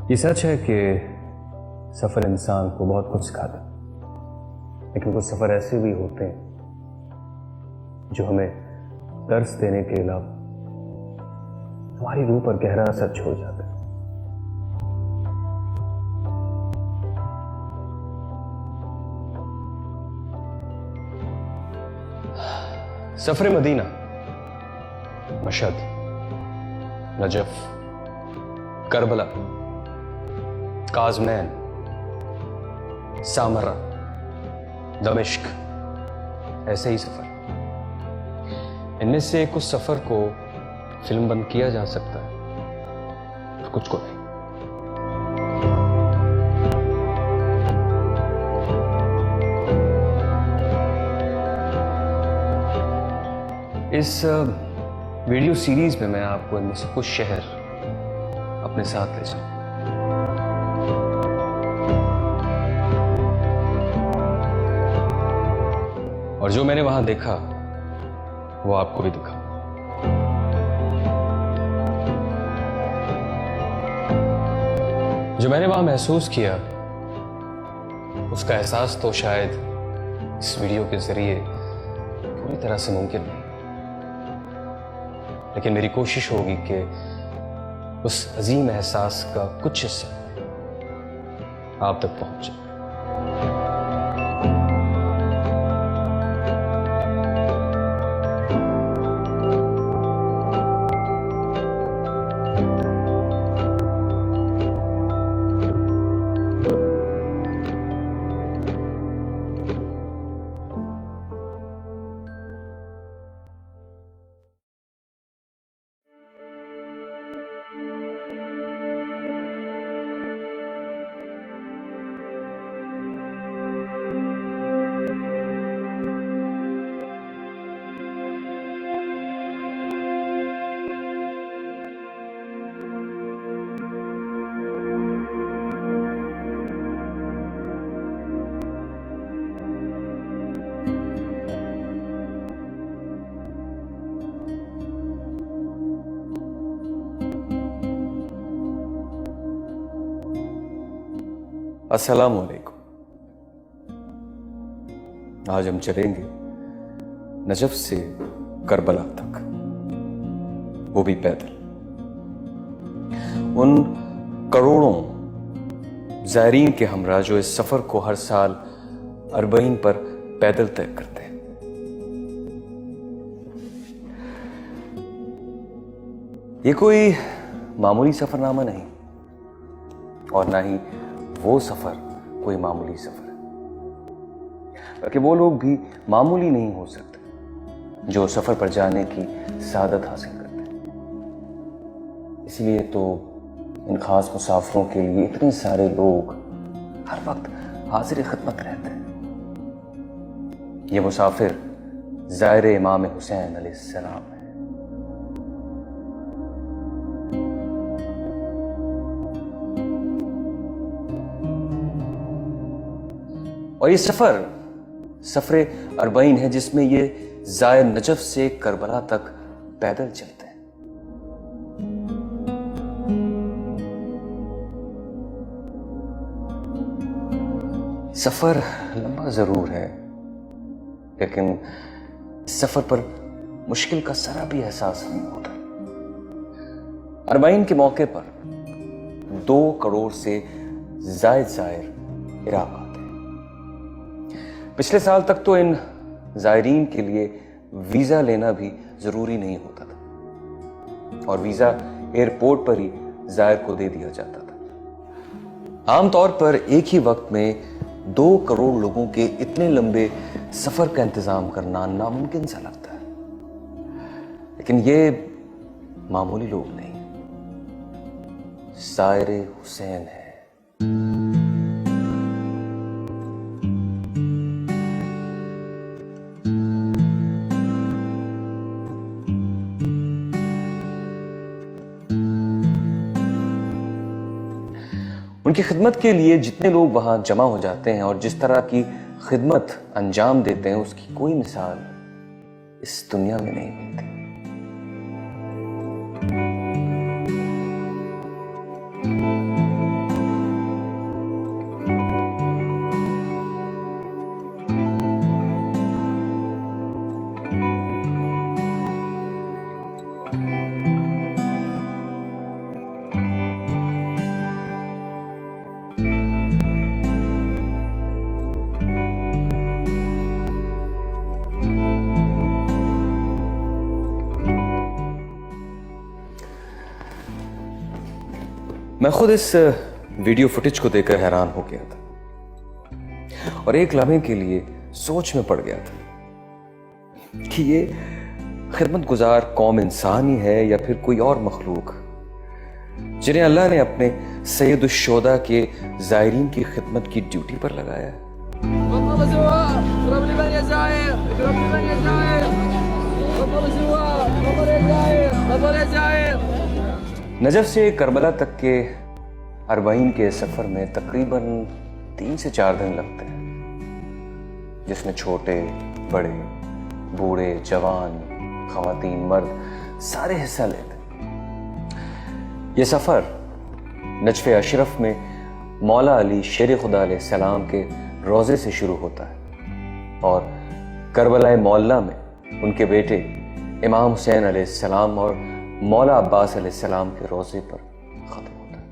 ये सच है कि सफ़र इंसान को बहुत कुछ सिखाता है, लेकिन कुछ सफ़र ऐसे भी होते हैं जो हमें दर्स देने के अलावा हमारी रूह पर गहरा असर छोड़ जाते हैं। सफ़र Medina, Mashhad, Najaf, Karbala, Kazmain, Samra, दमिश्क, ऐसे ही सफ़र। इनमें से कुछ सफ़र को फिल्म बंद किया जा सकता है और कुछ को नहीं। इस वीडियो सीरीज में मैं आपको इनमें से कुछ शहर अपने साथ ले जाऊं। और जो मैंने वहां देखा वो आपको भी दिखा। जो मैंने वहां महसूस किया उसका एहसास तो शायद इस वीडियो के जरिए पूरी तरह से मुमकिन नहीं, लेकिन मेरी कोशिश होगी कि उस अजीम एहसास का कुछ हिस्सा आप तक पहुंचे। अस्सलाम वालेकुम। आज हम चलेंगे नजफ से करबला तक, वो भी पैदल। उन करोड़ों ज़ायरीन के हमरा जो इस सफर को हर साल अरबईन पर पैदल तय करते हैं। ये कोई मामूली सफरनामा नहीं और ना ही वो सफर कोई मामूली सफर है, बल्कि वो लोग भी मामूली नहीं हो सकते जो सफर पर जाने की सादत हासिल करते हैं। इसलिए तो इन खास मुसाफिरों के लिए इतने सारे लोग हर वक्त हाजिर खिदमत रहते हैं। ये मुसाफिर ज़ायरे इमाम हुसैन अलैहिस्सलाम है। और ये सफर अरबईन है जिसमें ये ज़ायर नजफ से करबला तक पैदल चलते हैं। सफर लंबा जरूर है, लेकिन इस सफर पर मुश्किल का जरा भी एहसास नहीं होता। अरबईन के मौके पर 2 करोड़ से जायद ज़ायर इराक आते हैं। पिछले साल तक तो इन ज़ायरीन के लिए वीज़ा लेना भी ज़रूरी नहीं होता था और वीज़ा एयरपोर्ट पर ही ज़ायर को दे दिया जाता था। आमतौर पर एक ही वक्त में 2 करोड़ लोगों के इतने लंबे सफ़र का इंतज़ाम करना नामुमकिन सा लगता है, लेकिन ये मामूली लोग नहीं, ज़ायरे हुसैन है। उनकी खिदमत के लिए जितने लोग वहां जमा हो जाते हैं और जिस तरह की खिदमत अंजाम देते हैं उसकी कोई मिसाल इस दुनिया में नहीं मिलती। मैं खुद इस वीडियो फुटेज को देखकर हैरान हो गया था और एक लम्हे के लिए सोच में पड़ गया था कि ये खिदमतगुजार कौम इंसान ही है या फिर कोई और मखलूक जिन्हें अल्लाह ने अपने सैयदुश्शोदा के ज़ायरीन की खिदमत की ड्यूटी पर लगाया है। नजफ से करबला तक के अरबाइन के सफर में तकरीबन 3 से 4 दिन लगते हैं, जिसमें छोटे बड़े बूढ़े जवान खवातीन मर्द सारे हिस्सा लेते हैं। ये सफर नजफ़े अशरफ में मौला अली शेर खुदा अलैहिस्सलाम के रोज़े से शुरू होता है और करबला मौला में उनके बेटे इमाम हुसैन अलैहिस्सलाम और मौला अब्बास अलैहिस्सलाम के रोज़े पर ख़त्म होता है।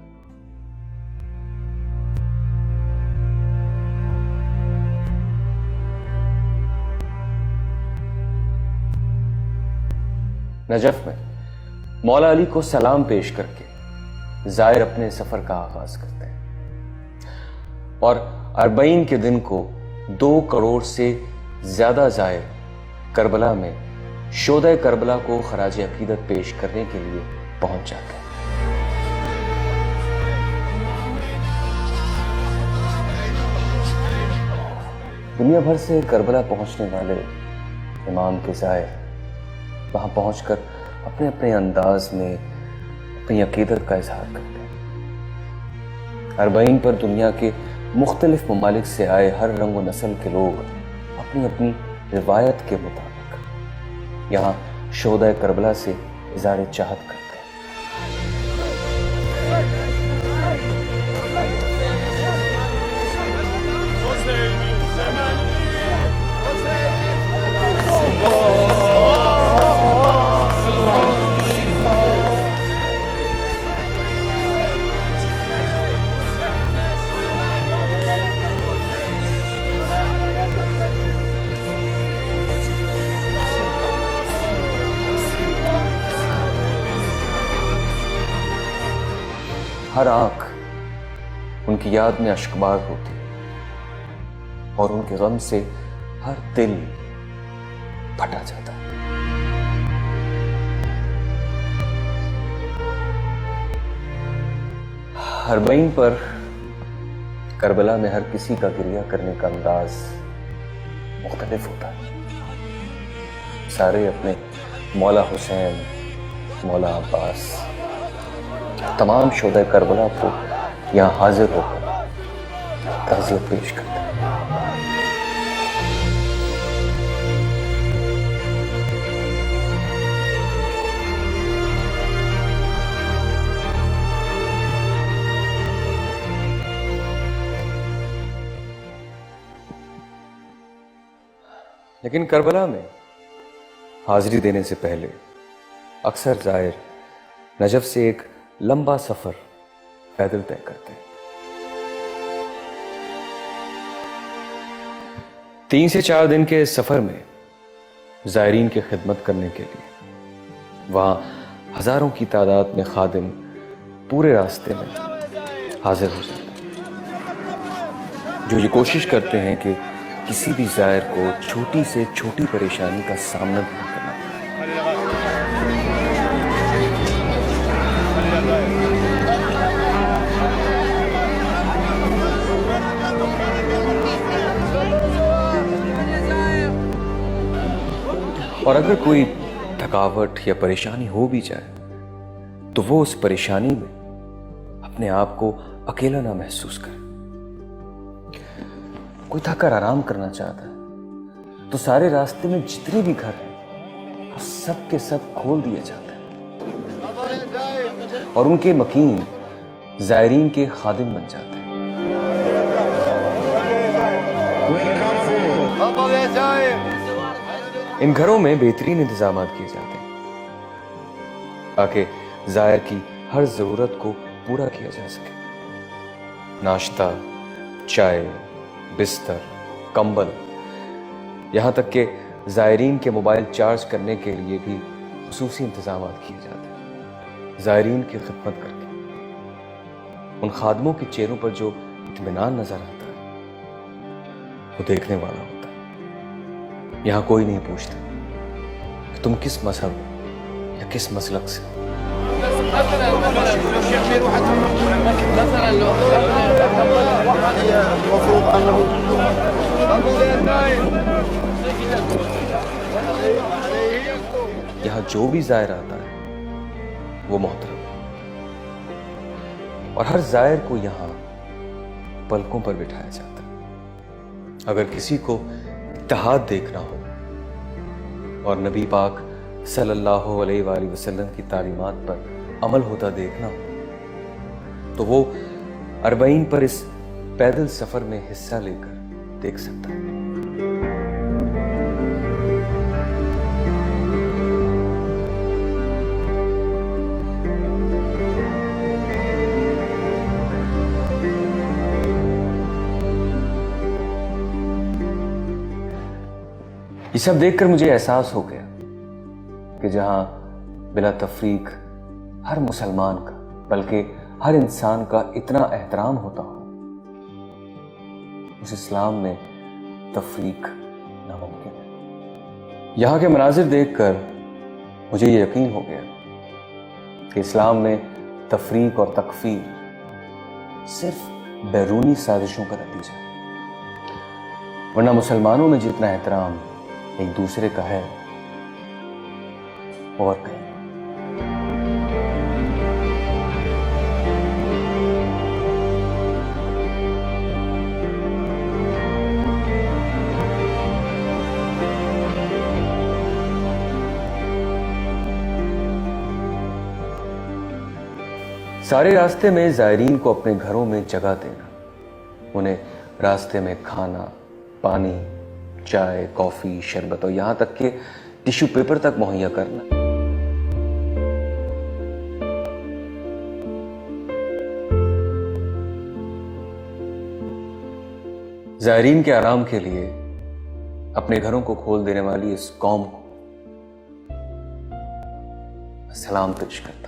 नजफ में मौला अली को सलाम पेश करके ज़ायर अपने सफर का आगाज करते हैं और अरबईन के दिन को 2 करोड़ से ज्यादा ज़ायर करबला में शोदा करबला को खराज अकीदत पेश करने के लिए पहुंच जाते हैं। दुनिया भर से करबला पहुंचने वाले इमाम के ज़ायर वहां पहुंचकर अपने अपने अंदाज में अपनी अकीदत का इजहार करते हैं। अरबईन पर दुनिया के मुख्तलिफ ममालिक से आए हर रंग व नस्ल के लोग अपनी अपनी रिवायत के मुताबिक यहाँ शोदा करबला से इज़हार चाहत करते हैं। हर आंख उनकी याद में अश्कबार होती है और उनके गम से हर दिल फटा जाता है। अरबईन पर करबला में हर किसी का गिरिया करने का अंदाज मुख्तलिफ होता है। सारे अपने मौला हुसैन, मौला अब्बास, तमाम शोदा करबला को यहाँ हाजिर होकर ताज़ियत पेश करते हैं। लेकिन करबला में हाजिरी देने से पहले अक्सर ज़ायर नजफ से एक लंबा सफर पैदल तय करते हैं। 3 से 4 दिन के इस सफर में ज़ायरीन की खिदमत करने के लिए वहां हजारों की तादाद में खादिम पूरे रास्ते में हाजिर हो जाते हैं, जो ये कोशिश करते हैं कि किसी भी ज़ायर को छोटी से छोटी परेशानी का सामना नहीं करना पड़े। और अगर कोई थकावट या परेशानी हो भी जाए तो वो उस परेशानी में अपने आप को अकेला ना महसूस करे। कोई थककर आराम करना चाहता है तो सारे रास्ते में जितने भी घर हैं वो सब के सब खोल दिए जाते हैं और उनके मकीन ज़ायरीन के खादिम बन जाते हैं। इन घरों में बेहतरीन इंतजाम किए जाते हैं ताकि ज़ायर की हर ज़रूरत को पूरा किया जा सके। नाश्ता, चाय, बिस्तर, कंबल, यहाँ तक कि ज़ायरीन के मोबाइल चार्ज करने के लिए भी खुसूसी इंतजाम किए जाते हैं। ज़ायरीन की खिदमत करके उन खादमों के चेहरों पर जो इत्मीनान नजर आता है वो देखने वाला होता है। यहां कोई नहीं पूछता कि तुम किस मजहब या किस मसलक से हो। यहां जो भी जायर आता है वो मोहतरम है और हर जायर को यहां पलकों पर बिठाया जाता है। अगर किसी को इत्तेहाद देखना हो और नबी पाक सल्लल्लाहु अलैहि वसल्लम की तालीमात पर अमल होता देखना हो तो वो अरबईन पर इस पैदल सफर में हिस्सा लेकर देख सकता है। ये सब देखकर मुझे एहसास हो गया कि जहां बिला तफरीक हर मुसलमान का बल्कि हर इंसान का इतना एहतराम होता हो, उस इस्लाम में तफरीक नामुमकिन है। यहां के मनाजिर देखकर मुझे ये यकीन हो गया कि इस्लाम में तफरीक और तकफीर सिर्फ बैरूनी साजिशों का नतीजा है, वरना मुसलमानों में जितना एहतराम एक दूसरे का है और कहीं। सारे रास्ते में जायरीन को अपने घरों में जगह देना, उन्हें रास्ते में खाना, पानी, चाय, कॉफी, शरबत और यहां तक कि टिश्यू पेपर तक मुहैया करना। जायरीन के आराम के लिए अपने घरों को खोल देने वाली इस कौम को सलाम पेश करता हूं।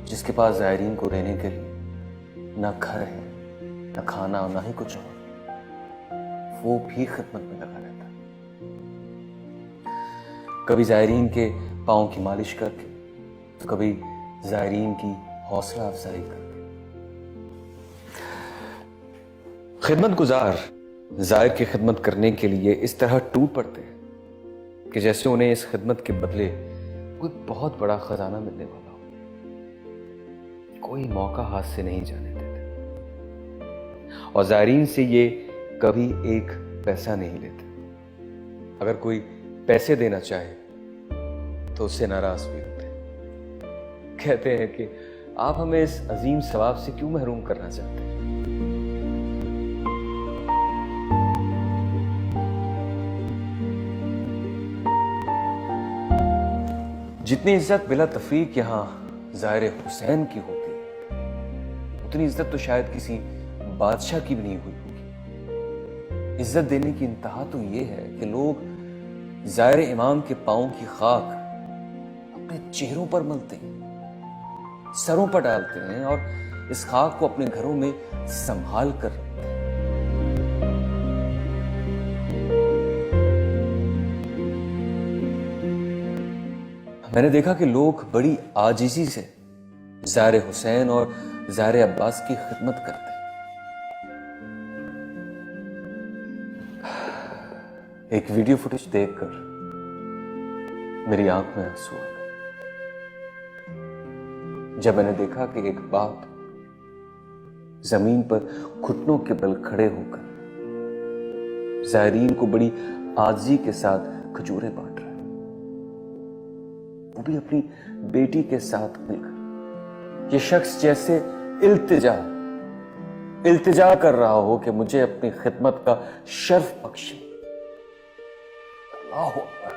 जिसके पास जायरीन को रहने के लिए ना घर है, ना खाना और ना ही कुछ और, वो भी खिदमत में लगा रहता है। कभी जायरीन के पाँव की मालिश करके तो कभी जायरीन की हौसला अफजाई करके। खिदमत गुजार जायर की खिदमत करने के लिए इस तरह टूट पड़ते हैं कि जैसे उन्हें इस खिदमत के बदले कोई बहुत बड़ा खजाना मिलने वाला हो। कोई मौका हाथ से नहीं जाने देते और जायरीन से ये कभी एक पैसा नहीं लेते। अगर कोई पैसे देना चाहे तो उससे नाराज भी होते हैं। कहते हैं कि आप हमें इस अजीम सवाब से क्यों महरूम करना चाहते हैं। जितनी इज्जत बिला तफरीक यहां जाहिर हुसैन की होती है, उतनी इज्जत तो शायद किसी बादशाह की भी नहीं हुई होगी। इज्जत देने की इंतहा तो ये है कि लोग जाहिर इमाम के पांव की खाक अपने चेहरों पर मलते हैं, सरों पर डालते हैं और इस खाक को अपने घरों में संभाल कर रखते हैं। मैंने देखा कि लोग बड़ी आजिजी से ज़ाहिर हुसैन और ज़ाहिर अब्बास की खिदमत करते हैं। एक वीडियो फुटेज देखकर मेरी आंख में आंसू आ गए जब मैंने देखा कि एक बाप जमीन पर घुटनों के बल खड़े होकर ज़ायरीन को बड़ी आजिज़ी के साथ खजूरें बांट रहा है, वो भी अपनी बेटी के साथ मिलकर। ये शख्स जैसे इल्तिजा इल्तिजा कर रहा हो कि मुझे अपनी खिदमत का शर्फ बख्शे। अल्लाह अकबर।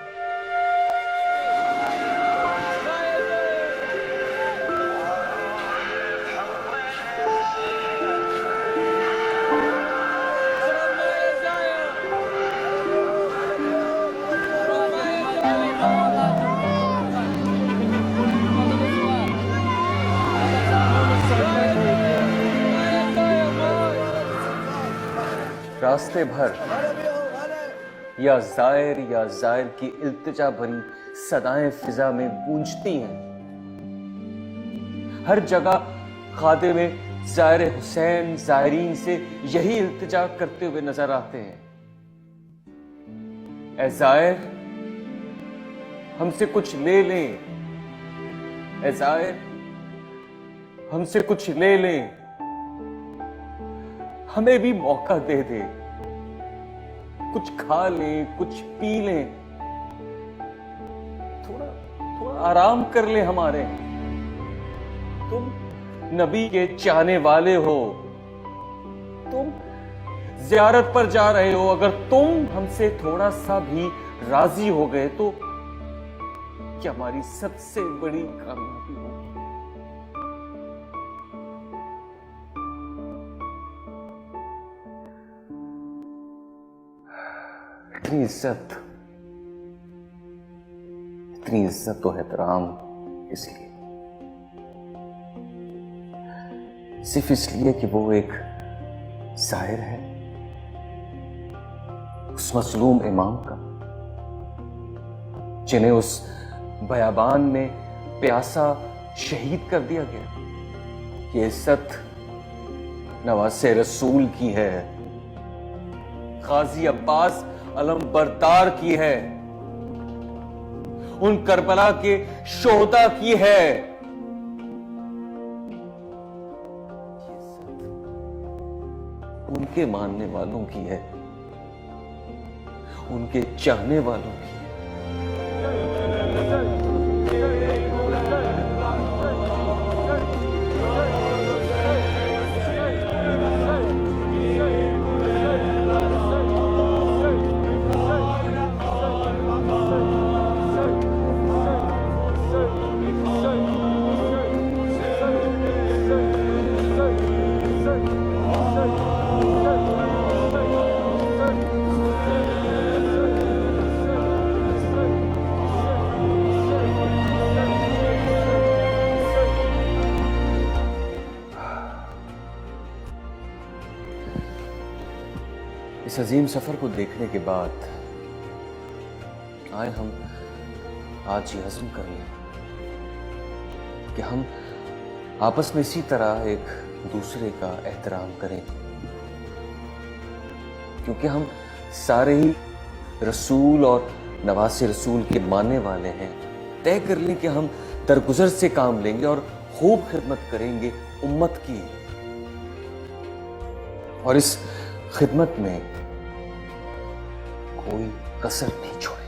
रास्ते भर या जायर की इल्तिजा भरी सदाएं फिजा में गूंजती हैं। हर जगह खादिम में जायर हुसैन जायरीन से यही इल्तिजा करते हुए नजर आते हैं। ऐ जायर, हमसे कुछ ले लें। ऐ जायर, हमसे कुछ ले लें। हमें भी मौका दे दे, कुछ खा लें, कुछ पी लें, थोड़ा आराम कर ले हमारे। तुम नबी के चाहने वाले हो, तुम जियारत पर जा रहे हो। अगर तुम हमसे थोड़ा सा भी राजी हो गए तो क्या हमारी सबसे बड़ी कामयाबी होगी। इतनी इज्जत तो एहतराम इसलिए, सिर्फ इसलिए कि वो एक जाहिर है उस मजलूम इमाम का, जिन्हें उस बयाबान में प्यासा शहीद कर दिया गया। ये इज्जत नवासे रसूल की है, गाजी अब्बास अलम बरदार की है, उन करबला के शोहदा की है। उनके मानने वालों की है, उनके चाहने वालों की है। इस अजीम सफर को देखने के बाद आए हम आज ये हज़म कर लें कि हम आपस में इसी तरह एक दूसरे का एहतराम करें, क्योंकि हम सारे ही रसूल और नवासे रसूल के मानने वाले हैं। तय कर लें कि हम दरगुजर से काम लेंगे और खूब खिदमत करेंगे उम्मत की, और इस खिदमत में कोई कसर नहीं छोड़ेंगे।